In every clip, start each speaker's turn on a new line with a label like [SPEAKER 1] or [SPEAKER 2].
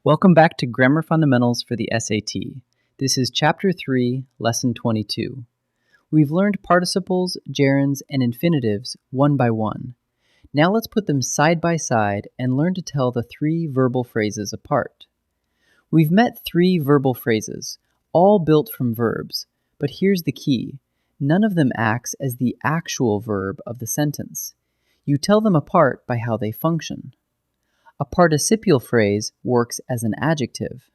[SPEAKER 1] Welcome back to Grammar Fundamentals for the SAT. This is Chapter 3, Lesson 22. We've learned participles, gerunds, and infinitives one by one. Now let's put them side by side and learn to tell the three verbal phrases apart. We've met three verbal phrases, all built from verbs, but here's the key. None of them acts as the actual verb of the sentence. You tell them apart by how they function. A participial phrase works as an adjective.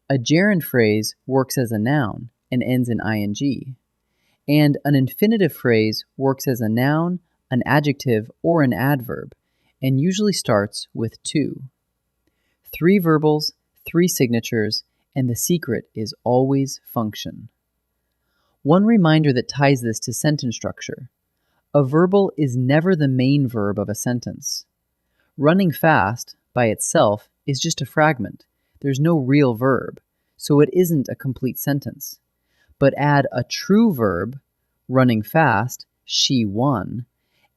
[SPEAKER 1] A gerund phrase works as a noun and ends in ing. And an infinitive phrase works as a noun, an adjective, or an adverb, and usually starts with to. Three verbals, three signatures, and the secret is always function. One reminder that ties this to sentence structure. A verbal is never the main verb of a sentence. Running fast, by itself, is just a fragment. There's no real verb, so it isn't a complete sentence. But add a true verb, running fast, she won,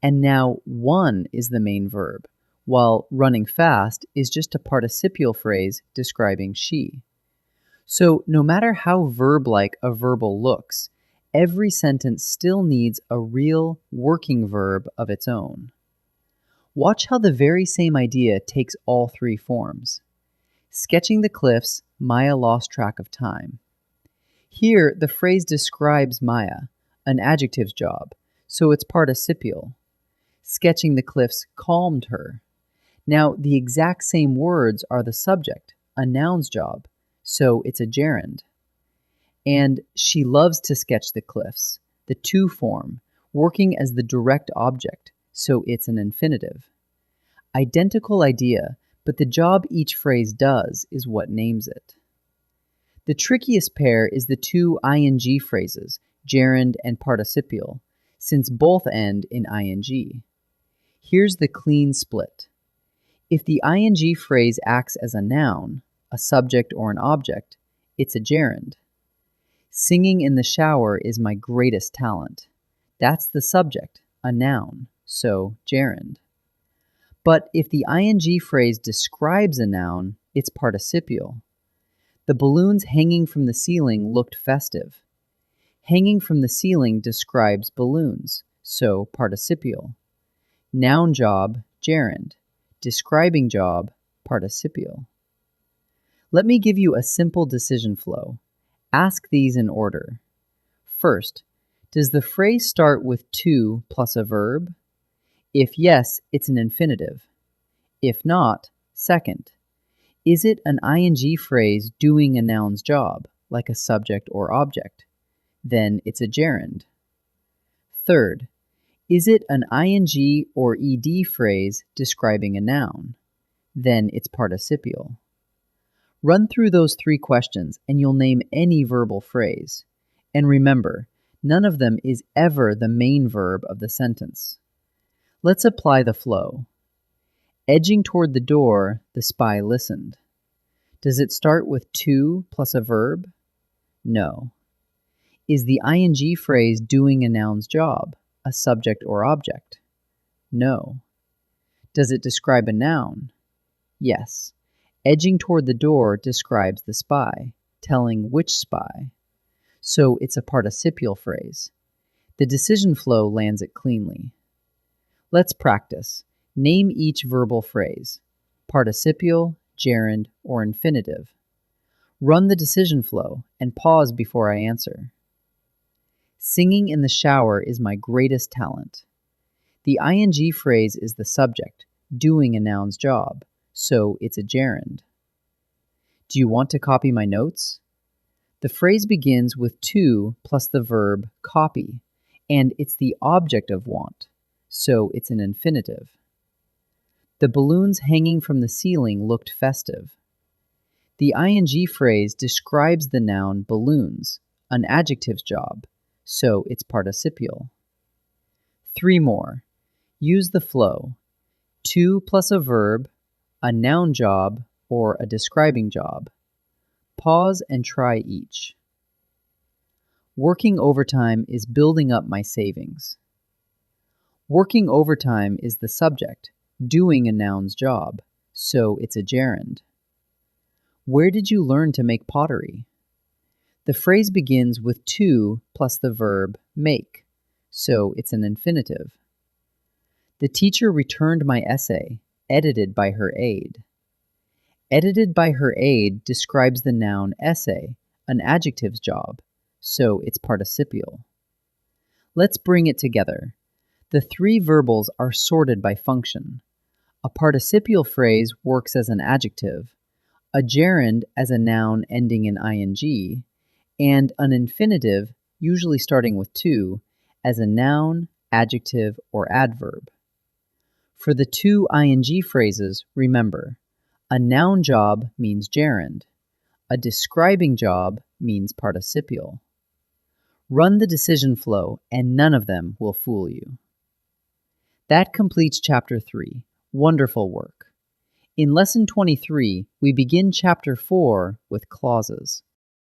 [SPEAKER 1] and now won is the main verb, while running fast is just a participial phrase describing she. So no matter how verb-like a verbal looks, every sentence still needs a real working verb of its own. Watch how the very same idea takes all three forms. Sketching the cliffs, Maya lost track of time. Here, the phrase describes Maya, an adjective's job, so it's participial. Sketching the cliffs calmed her. Now, the exact same words are the subject, a noun's job, so it's a gerund. And she loves to sketch the cliffs, the to form, working as the direct object, so it's an infinitive. Identical idea, but the job each phrase does is what names it. The trickiest pair is the two ing phrases, gerund and participial, since both end in ing. Here's the clean split. If the ing phrase acts as a noun, a subject or an object, it's a gerund. Singing in the shower is my greatest talent. That's the subject, a noun, so gerund. But if the ing phrase describes a noun, it's participial. The balloons hanging from the ceiling looked festive. Hanging from the ceiling describes balloons, so participial. Noun job, gerund. Describing job, participial. Let me give you a simple decision flow. Ask these in order. First, does the phrase start with to plus a verb? If yes, it's an infinitive. If not, second, is it an ing phrase doing a noun's job, like a subject or object? Then it's a gerund. Third, is it an ing or ed phrase describing a noun? Then it's participial. Run through those three questions and you'll name any verbal phrase. And remember, none of them is ever the main verb of the sentence. Let's apply the flow. Edging toward the door, the spy listened. Does it start with to plus a verb? No. Is the ing phrase doing a noun's job, a subject or object? No. Does it describe a noun? Yes. Edging toward the door describes the spy, telling which spy. So it's a participial phrase. The decision flow lands it cleanly. Let's practice. Name each verbal phrase, participial, gerund, or infinitive. Run the decision flow and pause before I answer. Singing in the shower is my greatest talent. The ing phrase is the subject, doing a noun's job, so it's a gerund. Do you want to copy my notes? The phrase begins with to plus the verb copy, and it's the object of want, so it's an infinitive. The balloons hanging from the ceiling looked festive. The ing phrase describes the noun balloons, an adjective's job, so it's participial. Three more. Use the flow. To plus a verb, a noun job, or a describing job. Pause and try each. Working overtime is building up my savings. Working overtime is the subject, doing a noun's job, so it's a gerund. Where did you learn to make pottery? The phrase begins with to plus the verb make, so it's an infinitive. The teacher returned my essay, edited by her aide. Edited by her aide describes the noun essay, an adjective's job, so it's participial. Let's bring it together. The three verbals are sorted by function. A participial phrase works as an adjective, a gerund as a noun ending in ing, and an infinitive, usually starting with to, as a noun, adjective, or adverb. For the two ing phrases, remember, a noun job means gerund. A describing job means participial. Run the decision flow, and none of them will fool you. That completes Chapter 3. Wonderful work. In Lesson 23, we begin Chapter 4 with clauses.